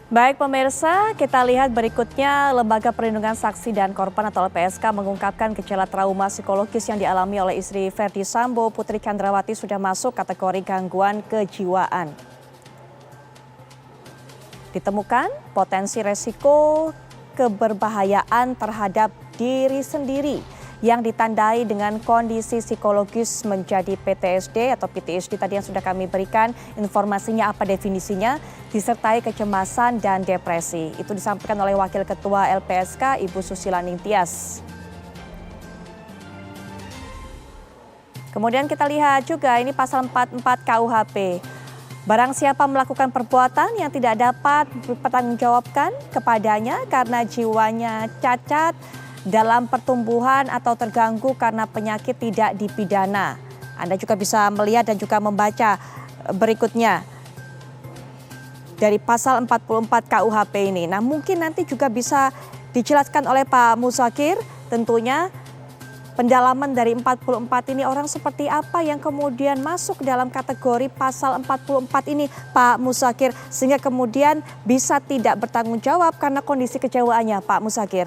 Baik pemirsa, kita lihat berikutnya Lembaga Perlindungan Saksi dan Korban atau LPSK mengungkapkan gejala trauma psikologis yang dialami oleh istri Verdi Sambo, Putri Candrawati sudah masuk kategori gangguan kejiwaan. Ditemukan potensi resiko keberbahayaan terhadap diri sendiri yang ditandai dengan kondisi psikologis menjadi PTSD atau PTSD tadi yang sudah kami berikan informasinya apa definisinya, disertai kecemasan dan depresi. Itu disampaikan oleh Wakil Ketua LPSK Ibu Susila Ningtyas. Kemudian kita lihat juga ini pasal 44 KUHP. Barang siapa melakukan perbuatan yang tidak dapat dipertanggungjawabkan kepadanya karena jiwanya cacat, dalam pertumbuhan atau terganggu karena penyakit tidak dipidana. Anda juga bisa melihat dan juga membaca berikutnya dari pasal 44 KUHP ini. Nah, mungkin nanti juga bisa dijelaskan oleh Pak Muzakir tentunya pendalaman dari 44 ini orang seperti apa yang kemudian masuk dalam kategori pasal 44 ini Pak Muzakir sehingga kemudian bisa tidak bertanggung jawab karena kondisi kejiwaannya Pak Muzakir.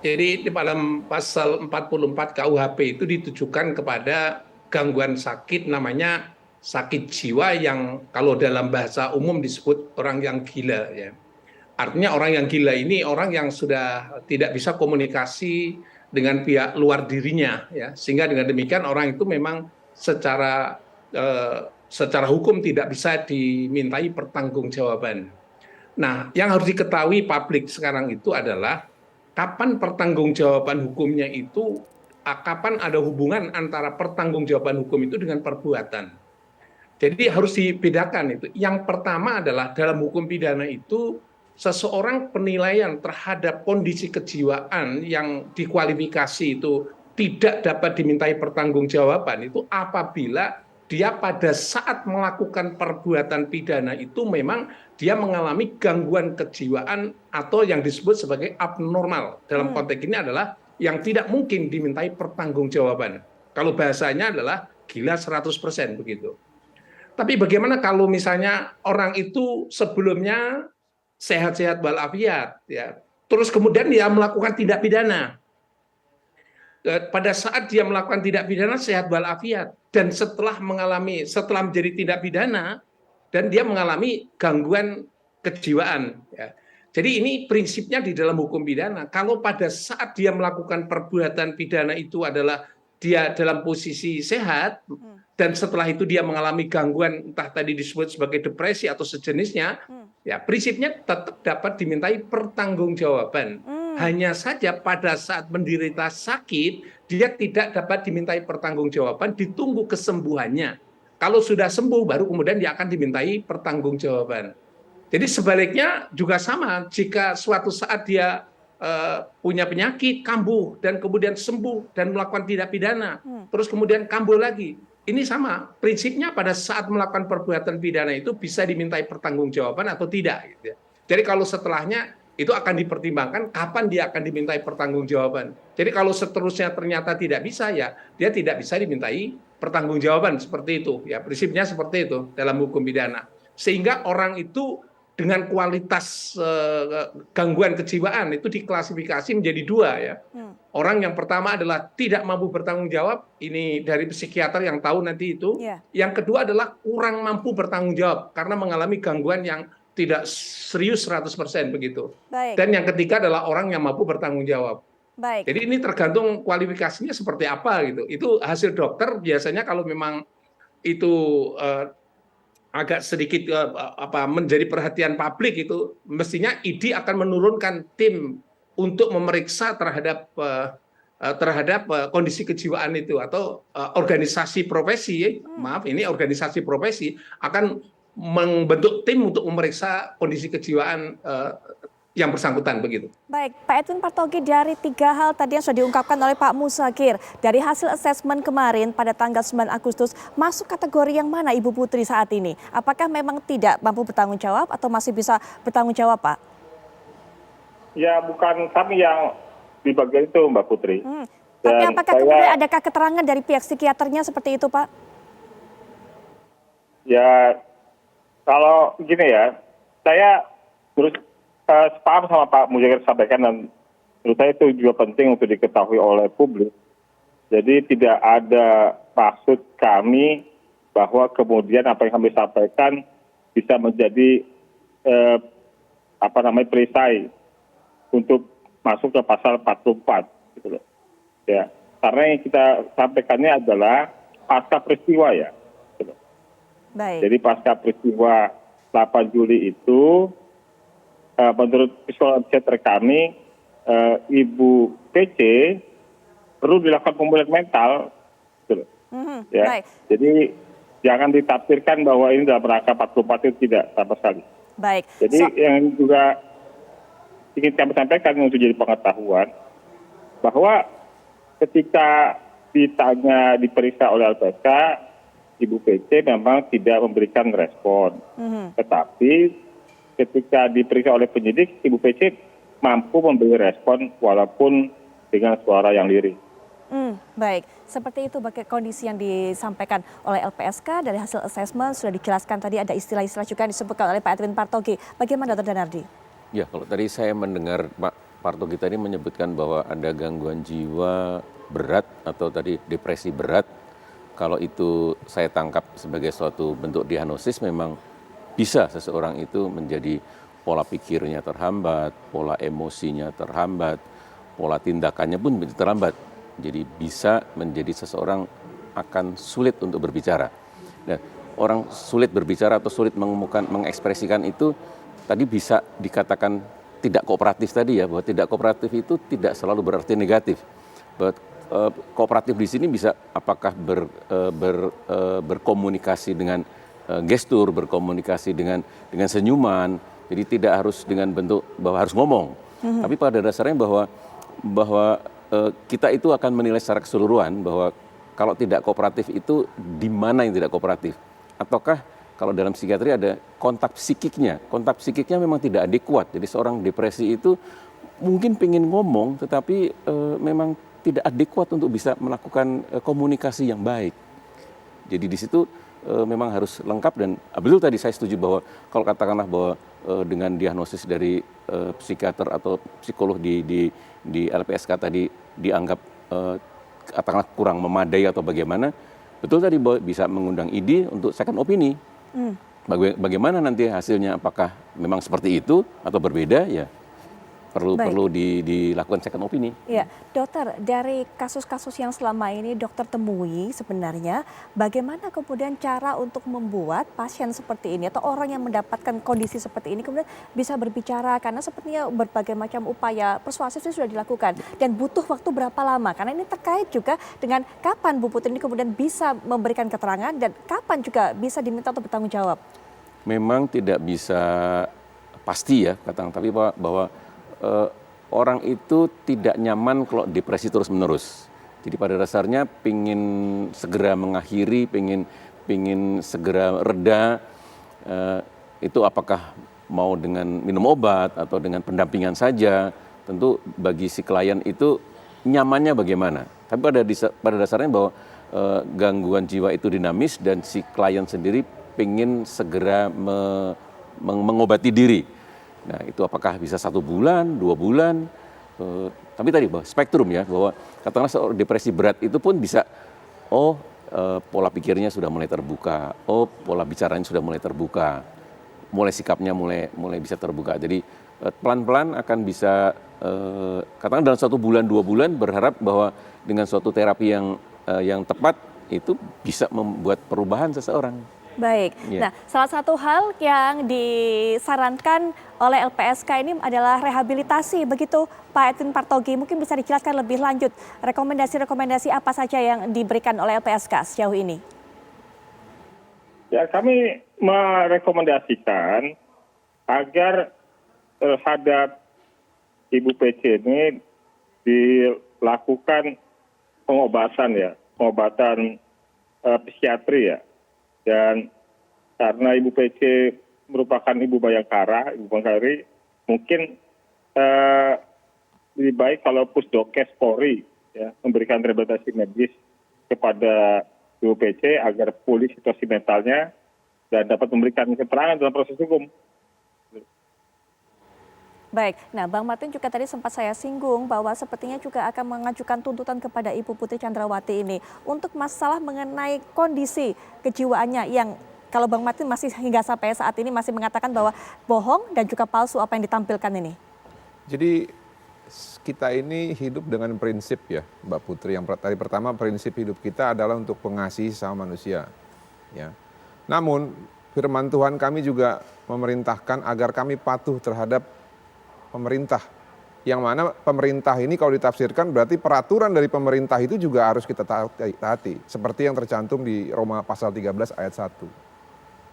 Jadi di dalam pasal 44 KUHP itu ditujukan kepada gangguan sakit namanya sakit jiwa yang kalau dalam bahasa umum disebut orang yang gila ya. Artinya orang yang gila ini orang yang sudah tidak bisa komunikasi dengan pihak luar dirinya ya. Sehingga dengan demikian orang itu memang secara hukum tidak bisa dimintai pertanggungjawaban. Nah, yang harus diketahui publik sekarang itu adalah kapan pertanggungjawaban hukumnya itu, kapan ada hubungan antara pertanggungjawaban hukum itu dengan perbuatan. Jadi harus dibedakan itu. Yang pertama adalah dalam hukum pidana itu seseorang penilaian terhadap kondisi kejiwaan yang dikualifikasi itu tidak dapat dimintai pertanggungjawaban itu apabila dia pada saat melakukan perbuatan pidana itu memang dia mengalami gangguan kejiwaan atau yang disebut sebagai abnormal. Dalam konteks ini adalah yang tidak mungkin dimintai pertanggungjawaban. Kalau bahasanya adalah gila 100% begitu. Tapi bagaimana kalau misalnya orang itu sebelumnya sehat-sehat walafiat ya. Terus kemudian dia melakukan tindak pidana. Pada saat dia melakukan tindak pidana sehat walafiat dan setelah menjadi tindak pidana dan dia mengalami gangguan kejiwaan ya. Jadi ini prinsipnya di dalam hukum pidana. Kalau pada saat dia melakukan perbuatan pidana itu adalah dia dalam posisi sehat dan setelah itu dia mengalami gangguan entah tadi disebut sebagai depresi atau sejenisnya, ya prinsipnya tetap dapat dimintai pertanggungjawaban. Hanya saja pada saat menderita sakit, dia tidak dapat dimintai pertanggungjawaban, ditunggu kesembuhannya. Kalau sudah sembuh, baru kemudian dia akan dimintai pertanggungjawaban. Jadi sebaliknya juga sama, jika suatu saat dia punya penyakit, kambuh, dan kemudian sembuh, dan melakukan tindak pidana, terus kemudian kambuh lagi. Ini sama, prinsipnya pada saat melakukan perbuatan pidana itu bisa dimintai pertanggungjawaban atau tidak. Gitu ya. Jadi kalau setelahnya, itu akan dipertimbangkan kapan dia akan dimintai pertanggungjawaban. Jadi kalau seterusnya ternyata tidak bisa ya, dia tidak bisa dimintai pertanggungjawaban seperti itu. Ya, prinsipnya seperti itu dalam hukum pidana. Sehingga orang itu dengan kualitas gangguan kejiwaan itu diklasifikasi menjadi dua ya. Orang yang pertama adalah tidak mampu bertanggung jawab, ini dari psikiater yang tahu nanti itu. Yang kedua adalah kurang mampu bertanggung jawab karena mengalami gangguan yang tidak serius 100% begitu. Baik. Dan yang ketiga adalah orang yang mampu bertanggung jawab. Baik. Jadi ini tergantung kualifikasinya seperti apa gitu. Itu hasil dokter biasanya kalau memang itu agak sedikit menjadi perhatian publik itu mestinya ID akan menurunkan tim untuk memeriksa terhadap kondisi kejiwaan itu atau organisasi profesi, maaf ini organisasi profesi akan membentuk tim untuk memeriksa kondisi kejiwaan yang bersangkutan begitu. Baik, Pak Edwin Partogi, dari 3 hal tadi yang sudah diungkapkan oleh Pak Muzakir, dari hasil asesmen kemarin pada tanggal 9 Agustus, masuk kategori yang mana Ibu Putri saat ini? Apakah memang tidak mampu bertanggung jawab atau masih bisa bertanggung jawab, Pak? Ya, bukan kami yang di bagian itu, Mbak Putri. Tapi apakah kemudian adakah keterangan dari pihak psikiaternya seperti itu, Pak? Ya, kalau gini ya, saya terus sepaham sama Pak Mujahir sampaikan, dan menurut saya itu juga penting untuk diketahui oleh publik. Jadi tidak ada maksud kami bahwa kemudian apa yang kami sampaikan bisa menjadi perisai untuk masuk ke pasal 44. Gitu loh. Ya, karena yang kita sampaikannya adalah pasca peristiwa ya. Gitu loh. Baik. Jadi pasca peristiwa 8 Juli itu, menurut psikolog psikiater kami, Ibu PC perlu dilakukan pemulihan mental, gitu. Ya. Baik. Jadi jangan ditafsirkan bahwa ini dalam rangka 44 itu tidak sama sekali. Baik. Jadi yang juga ingin kami sampaikan untuk jadi pengetahuan bahwa ketika diperiksa oleh LPSK, Ibu PC memang tidak memberikan respon. Tetapi ketika diperiksa oleh penyidik, Ibu PC mampu memberi respon walaupun dengan suara yang lirih. Baik, seperti itu bagi kondisi yang disampaikan oleh LPSK. Dari hasil asesmen sudah dijelaskan tadi, ada istilah-istilah juga yang disebutkan oleh Pak Edwin Partogi. Bagaimana Dr. Danardi? Ya, kalau tadi saya mendengar Pak Partogi tadi menyebutkan bahwa ada gangguan jiwa berat atau tadi depresi berat. Kalau itu saya tangkap sebagai suatu bentuk diagnosis, memang bisa seseorang itu menjadi pola pikirnya terhambat, pola emosinya terhambat, pola tindakannya pun menjadi terhambat. Jadi bisa menjadi seseorang akan sulit untuk berbicara. Dan orang sulit berbicara atau sulit mengekspresikan itu tadi bisa dikatakan tidak kooperatif tadi ya, bahwa tidak kooperatif itu tidak selalu berarti negatif. Bahwa kooperatif di sini bisa apakah berkomunikasi dengan gestur, berkomunikasi dengan senyuman. Jadi tidak harus dengan bentuk bahwa harus ngomong. Tapi pada dasarnya bahwa kita itu akan menilai secara keseluruhan bahwa kalau tidak kooperatif itu di mana yang tidak kooperatif. Ataukah kalau dalam psikiatri ada kontak psikiknya. Kontak psikiknya memang tidak adekuat. Jadi seorang depresi itu mungkin pengen ngomong tetapi memang tidak adekuat untuk bisa melakukan komunikasi yang baik. Jadi di situ memang harus lengkap, dan betul tadi saya setuju bahwa kalau katakanlah bahwa dengan diagnosis dari psikiater atau psikolog di LPSK tadi dianggap katakanlah kurang memadai atau bagaimana, betul tadi bahwa bisa mengundang ID untuk second opini. Bagaimana nanti hasilnya, apakah memang seperti itu atau berbeda, ya perlu dilakukan second opini. Ya, dokter, dari kasus-kasus yang selama ini dokter temui sebenarnya, bagaimana kemudian cara untuk membuat pasien seperti ini atau orang yang mendapatkan kondisi seperti ini kemudian bisa berbicara, karena sepertinya berbagai macam upaya persuasif sudah dilakukan dan butuh waktu berapa lama, karena ini terkait juga dengan kapan Bu Putri ini kemudian bisa memberikan keterangan dan kapan juga bisa diminta untuk bertanggung jawab. Memang tidak bisa pasti ya, tapi bahwa orang itu tidak nyaman kalau depresi terus-menerus. Jadi pada dasarnya pingin segera mengakhiri, pingin segera reda, itu apakah mau dengan minum obat atau dengan pendampingan saja, tentu bagi si klien itu nyamannya bagaimana. Tapi pada dasarnya bahwa gangguan jiwa itu dinamis dan si klien sendiri pingin segera mengobati diri. Nah itu apakah bisa 1 bulan, 2 bulan, tapi tadi bahwa spektrum ya, bahwa katakanlah seorang depresi berat itu pun bisa, pola pikirnya sudah mulai terbuka, pola bicaranya sudah mulai terbuka, mulai sikapnya mulai bisa terbuka. Jadi pelan-pelan akan bisa, katakanlah dalam 1 bulan, 2 bulan, berharap bahwa dengan suatu terapi yang tepat itu bisa membuat perubahan seseorang. Baik, Nah salah satu hal yang disarankan oleh LPSK ini adalah rehabilitasi, begitu Pak Edwin Partogi, mungkin bisa dijelaskan lebih lanjut rekomendasi-rekomendasi apa saja yang diberikan oleh LPSK sejauh ini? Ya, kami merekomendasikan agar terhadap Ibu PC ini dilakukan pengobatan psikiatri ya. Dan karena Ibu PC merupakan Ibu Bayangkara, mungkin lebih baik kalau Pusdokes Polri ya, memberikan rehabilitasi medis kepada Ibu PC agar pulih situasi mentalnya dan dapat memberikan keterangan dalam proses hukum. Baik, nah Bang Martin juga tadi sempat saya singgung bahwa sepertinya juga akan mengajukan tuntutan kepada Ibu Putri Chandrawati ini untuk masalah mengenai kondisi kejiwaannya yang kalau Bang Martin masih hingga sampai saat ini masih mengatakan bahwa bohong dan juga palsu apa yang ditampilkan ini. Jadi kita ini hidup dengan prinsip ya Mbak Putri. Yang tadi pertama prinsip hidup kita adalah untuk mengasihi sama manusia. Ya. Namun firman Tuhan kami juga memerintahkan agar kami patuh terhadap pemerintah. Yang mana pemerintah ini kalau ditafsirkan berarti peraturan dari pemerintah itu juga harus kita taati. Seperti yang tercantum di Roma pasal 13 ayat 1.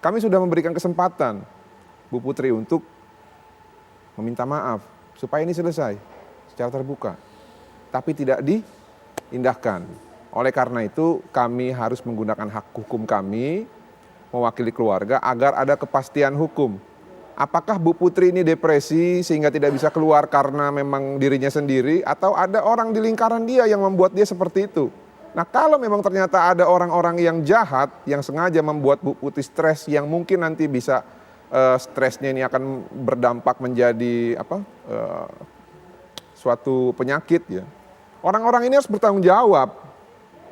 Kami sudah memberikan kesempatan Bu Putri untuk meminta maaf supaya ini selesai secara terbuka. Tapi tidak diindahkan. Oleh karena itu kami harus menggunakan hak hukum kami mewakili keluarga agar ada kepastian hukum. Apakah Bu Putri ini depresi sehingga tidak bisa keluar karena memang dirinya sendiri atau ada orang di lingkaran dia yang membuat dia seperti itu? Nah kalau memang ternyata ada orang-orang yang jahat yang sengaja membuat Bu Putri stres yang mungkin nanti bisa stresnya ini akan berdampak menjadi suatu penyakit ya. Orang-orang ini harus bertanggung jawab.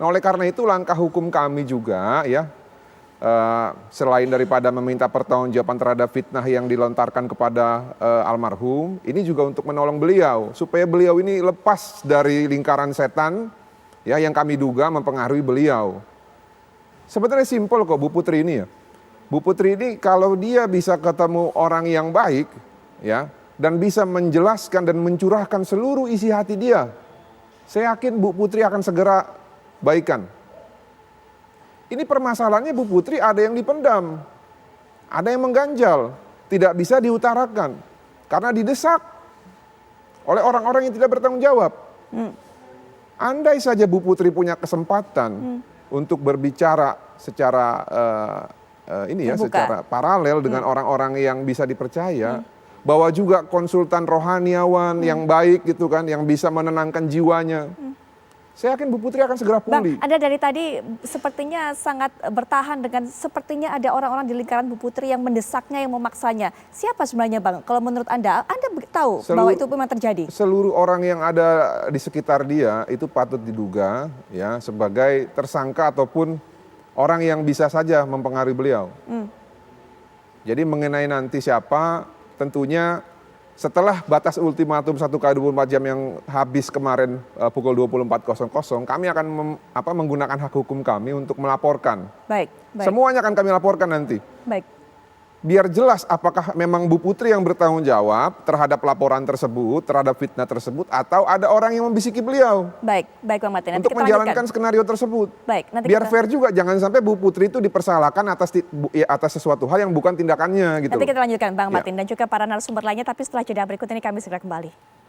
Nah oleh karena itu langkah hukum kami juga ya. Selain daripada meminta pertanggungjawaban terhadap fitnah yang dilontarkan kepada almarhum, ini juga untuk menolong beliau supaya beliau ini lepas dari lingkaran setan ya yang kami duga mempengaruhi beliau. Sebenarnya simpel kok Bu Putri ini ya. Bu Putri ini kalau dia bisa ketemu orang yang baik ya dan bisa menjelaskan dan mencurahkan seluruh isi hati dia, saya yakin Bu Putri akan segera baikan. Ini permasalahannya Bu Putri ada yang dipendam, ada yang mengganjal, tidak bisa diutarakan karena didesak oleh orang-orang yang tidak bertanggung jawab. Andai saja Bu Putri punya kesempatan untuk berbicara secara secara paralel dengan orang-orang yang bisa dipercaya, bahwa juga konsultan rohaniawan yang baik gitu kan, yang bisa menenangkan jiwanya. Saya yakin Bu Putri akan segera pulih. Bang, Anda dari tadi sepertinya sangat bertahan dengan sepertinya ada orang-orang di lingkaran Bu Putri yang mendesaknya, yang memaksanya. Siapa sebenarnya Bang? Kalau menurut Anda tahu bahwa itu memang terjadi? Seluruh orang yang ada di sekitar dia itu patut diduga ya sebagai tersangka ataupun orang yang bisa saja mempengaruhi beliau. Jadi mengenai nanti siapa, tentunya setelah batas ultimatum 1x24 jam yang habis kemarin pukul 24.00, kami akan menggunakan hak hukum kami untuk melaporkan. Baik. Semuanya akan kami laporkan nanti. Baik. Biar jelas apakah memang Bu Putri yang bertanggung jawab terhadap laporan tersebut, terhadap fitnah tersebut, atau ada orang yang membisiki beliau. Baik Bang Martin. Nanti untuk menjalankan skenario tersebut. Baik, nanti biar fair juga, jangan sampai Bu Putri itu dipersalahkan atas sesuatu hal yang bukan tindakannya gitu. Nanti kita lanjutkan Bang Martin dan juga para narasumber lainnya, tapi setelah jeda berikut ini kami segera kembali.